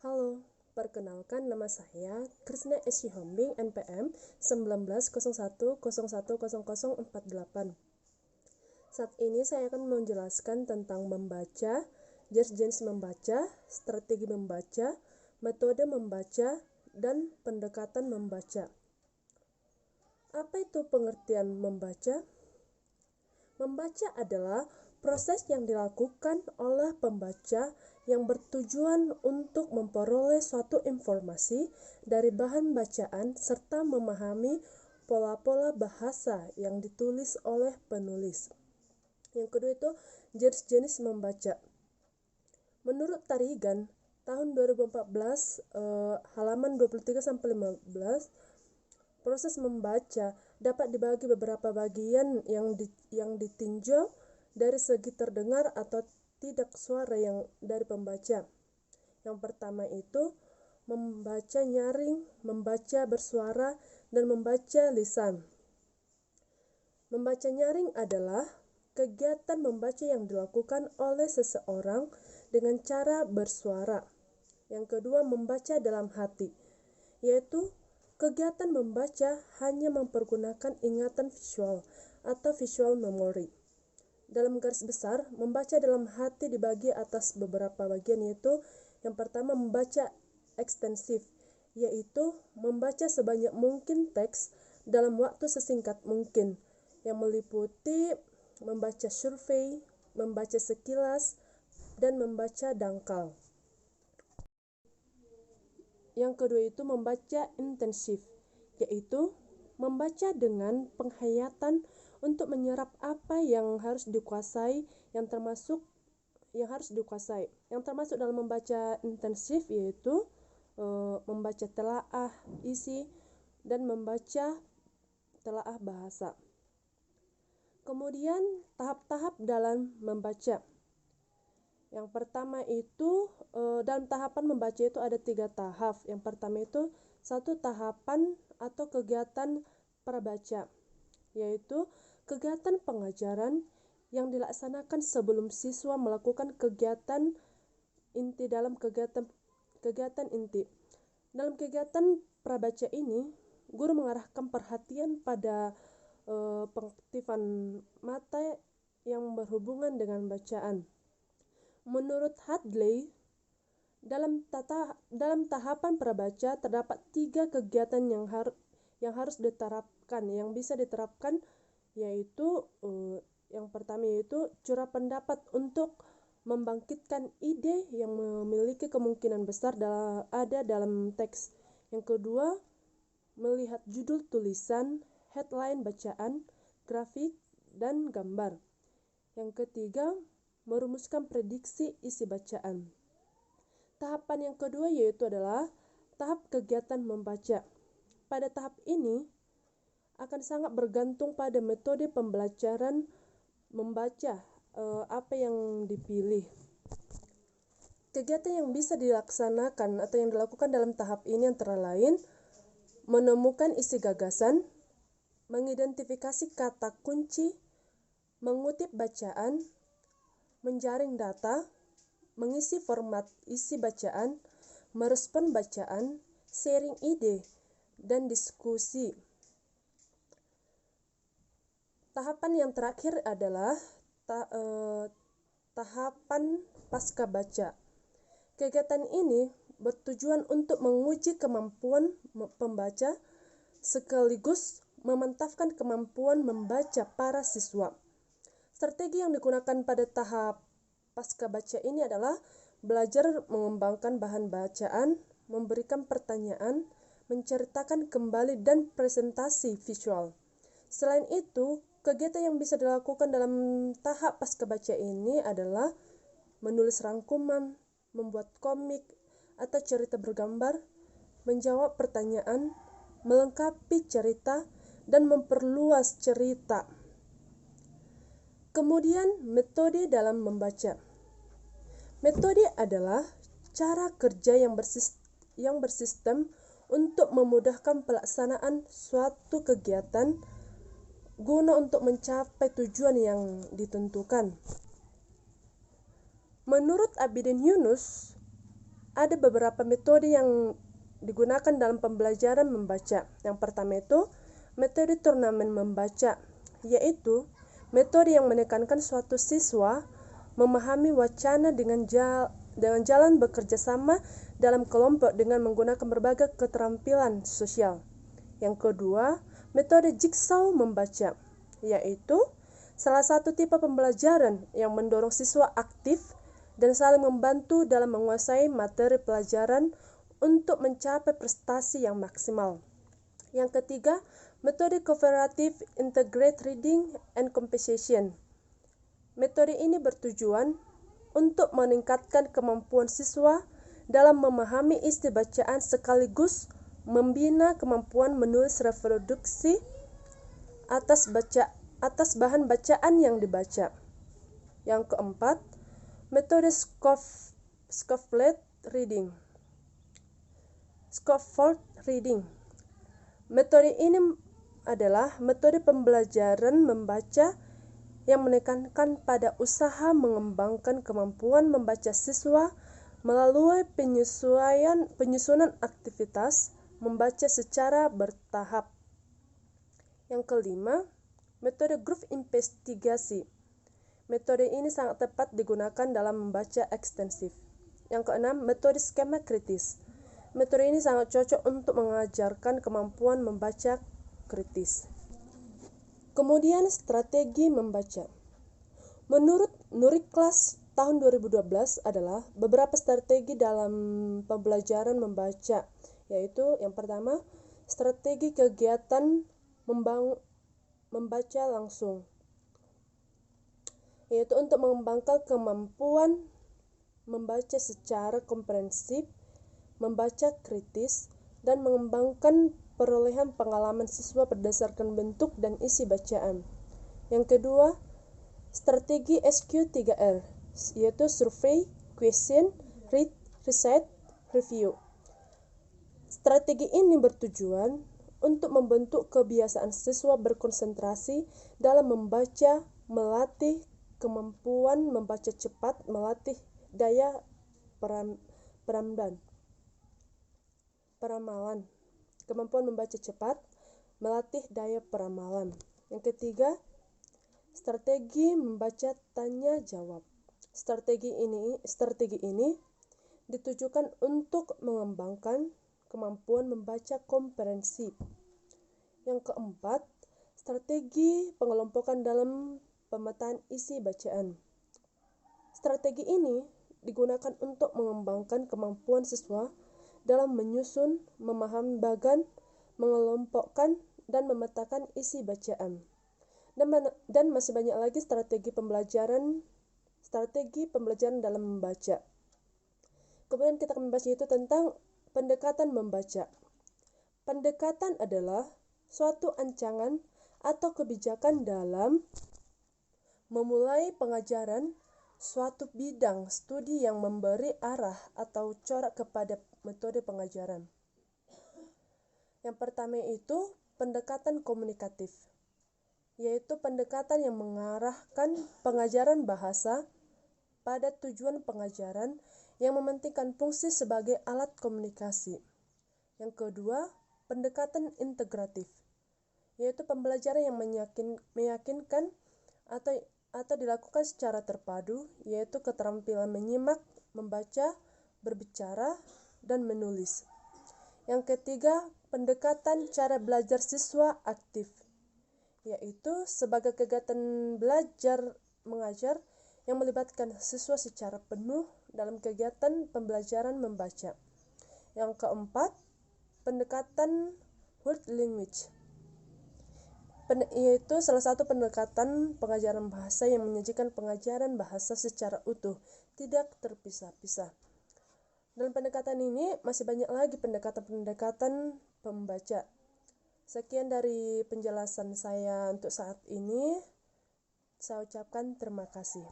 Halo, perkenalkan nama saya Krisna Esy Hombing NPM 1901010048. Saat ini saya akan menjelaskan tentang membaca, jenis-jenis membaca, strategi membaca, metode membaca, dan pendekatan membaca. Apa itu pengertian membaca? Membaca adalah proses yang dilakukan oleh pembaca yang bertujuan untuk memperoleh suatu informasi dari bahan bacaan serta memahami pola-pola bahasa yang ditulis oleh penulis. Yang kedua itu jenis-jenis membaca. Menurut Tarigan tahun 2014 halaman 23-15, proses membaca dapat dibagi beberapa bagian yang ditinjau dari segi terdengar atau tidak suara yang dari pembaca. Yang pertama itu membaca nyaring, membaca bersuara, dan membaca lisan. Membaca nyaring adalah kegiatan membaca yang dilakukan oleh seseorang dengan cara bersuara. Yang kedua, membaca dalam hati, yaitu kegiatan membaca hanya mempergunakan ingatan visual atau visual memory. Dalam garis besar, membaca dalam hati dibagi atas beberapa bagian, yaitu yang pertama membaca ekstensif, yaitu membaca sebanyak mungkin teks dalam waktu sesingkat mungkin, yang meliputi membaca survei, membaca sekilas, dan membaca dangkal. Yang kedua itu membaca intensif, yaitu membaca dengan penghayatan untuk menyerap apa yang harus dikuasai, yang termasuk dalam membaca intensif yaitu membaca telaah isi dan membaca telaah bahasa. Kemudian tahap-tahap dalam membaca. Yang pertama itu dalam tahapan membaca itu ada 3 tahap. Yang pertama itu satu tahapan atau kegiatan prabaca, yaitu kegiatan pengajaran yang dilaksanakan sebelum siswa melakukan kegiatan inti. Dalam kegiatan inti, dalam kegiatan prabaca ini, guru mengarahkan perhatian pada pengaktifan mata yang berhubungan dengan bacaan. Menurut Hadley, dalam tahapan prabaca terdapat 3 kegiatan yang harus diterapkan, yang bisa diterapkan, yaitu yang pertama yaitu curah pendapat untuk membangkitkan ide yang memiliki kemungkinan besar ada dalam teks. Yang kedua, melihat judul tulisan, headline bacaan, grafik, dan gambar. Yang ketiga, merumuskan prediksi isi bacaan. Tahapan yang kedua yaitu adalah tahap kegiatan membaca. Pada tahap ini akan sangat bergantung pada metode pembelajaran membaca apa yang dipilih. Kegiatan yang bisa dilaksanakan atau yang dilakukan dalam tahap ini antara lain menemukan isi gagasan, mengidentifikasi kata kunci, mengutip bacaan, menjaring data, mengisi format isi bacaan, merespon bacaan, sharing ide, dan diskusi. Tahapan yang terakhir adalah tahapan pasca baca. Kegiatan ini bertujuan untuk menguji kemampuan pembaca sekaligus memantapkan kemampuan membaca para siswa. Strategi yang digunakan pada tahap pasca baca ini adalah belajar mengembangkan bahan bacaan, memberikan pertanyaan, menceritakan kembali, dan presentasi visual. Selain itu, kegiatan yang bisa dilakukan dalam tahap pasca baca ini adalah menulis rangkuman, membuat komik atau cerita bergambar, menjawab pertanyaan, melengkapi cerita, dan memperluas cerita. Kemudian, metode dalam membaca. Metode adalah cara kerja yang bersistem untuk memudahkan pelaksanaan suatu kegiatan guna untuk mencapai tujuan yang ditentukan. Menurut Abidin Yunus, ada beberapa metode yang digunakan dalam pembelajaran membaca. Yang pertama itu metode turnamen membaca, yaitu metode yang menekankan suatu siswa memahami wacana dengan jalan bekerja sama dalam kelompok dengan menggunakan berbagai keterampilan sosial. Yang kedua, metode jigsaw membaca, yaitu salah satu tipe pembelajaran yang mendorong siswa aktif dan saling membantu dalam menguasai materi pelajaran untuk mencapai prestasi yang maksimal. Yang ketiga, metode cooperative integrated reading and comprehension. Metode ini bertujuan untuk meningkatkan kemampuan siswa dalam memahami isi bacaan sekaligus membina kemampuan menulis reproduksi atas bahan bacaan yang dibaca. Yang keempat, metode scaffold reading. Metode ini adalah metode pembelajaran membaca yang menekankan pada usaha mengembangkan kemampuan membaca siswa melalui penyusunan aktivitas membaca secara bertahap. Yang kelima, metode grup investigasi. Metode ini sangat tepat digunakan dalam membaca ekstensif. Yang keenam, metode skema kritis. Metode ini sangat cocok untuk mengajarkan kemampuan membaca kritis. Kemudian strategi membaca. Menurut Nuriklas tahun 2012 adalah beberapa strategi dalam pembelajaran membaca, yaitu yang pertama, strategi kegiatan membaca langsung, yaitu untuk mengembangkan kemampuan membaca secara komprehensif, membaca kritis, dan mengembangkan perolehan pengalaman siswa berdasarkan bentuk dan isi bacaan. Yang kedua, strategi SQ3R, yaitu survey, question, read, recite, review. Strategi ini bertujuan untuk membentuk kebiasaan siswa berkonsentrasi dalam membaca, melatih kemampuan membaca cepat, melatih daya peramalan. Kemampuan membaca cepat, melatih daya peramalan. Yang ketiga, strategi membaca tanya jawab. Strategi ini ditujukan untuk mengembangkan kemampuan membaca komprehensif. Yang keempat, strategi pengelompokan dalam pemetaan isi bacaan. Strategi ini digunakan untuk mengembangkan kemampuan siswa dalam menyusun, memahami bagan, mengelompokkan, dan memetakan isi bacaan. Dan masih banyak lagi strategi pembelajaran dalam membaca. Kemudian kita akan membahas itu tentang pendekatan membaca. Pendekatan adalah suatu ancangan atau kebijakan dalam memulai pengajaran suatu bidang studi yang memberi arah atau corak kepada metode pengajaran. Yang pertama itu pendekatan komunikatif, yaitu pendekatan yang mengarahkan pengajaran bahasa pada tujuan pengajaran yang mementingkan fungsi sebagai alat komunikasi. Yang kedua, pendekatan integratif, yaitu pembelajaran yang meyakinkan atau dilakukan secara terpadu, yaitu keterampilan menyimak, membaca, berbicara, dan menulis. Yang ketiga, pendekatan cara belajar siswa aktif, yaitu sebagai kegiatan belajar mengajar yang melibatkan siswa secara penuh dalam kegiatan pembelajaran membaca. Yang keempat, pendekatan word language, yaitu salah satu pendekatan pengajaran bahasa yang menyajikan pengajaran bahasa secara utuh, tidak terpisah-pisah. Dalam pendekatan ini masih banyak lagi pendekatan pembaca. Sekian dari penjelasan saya untuk saat ini. Saya ucapkan terima kasih.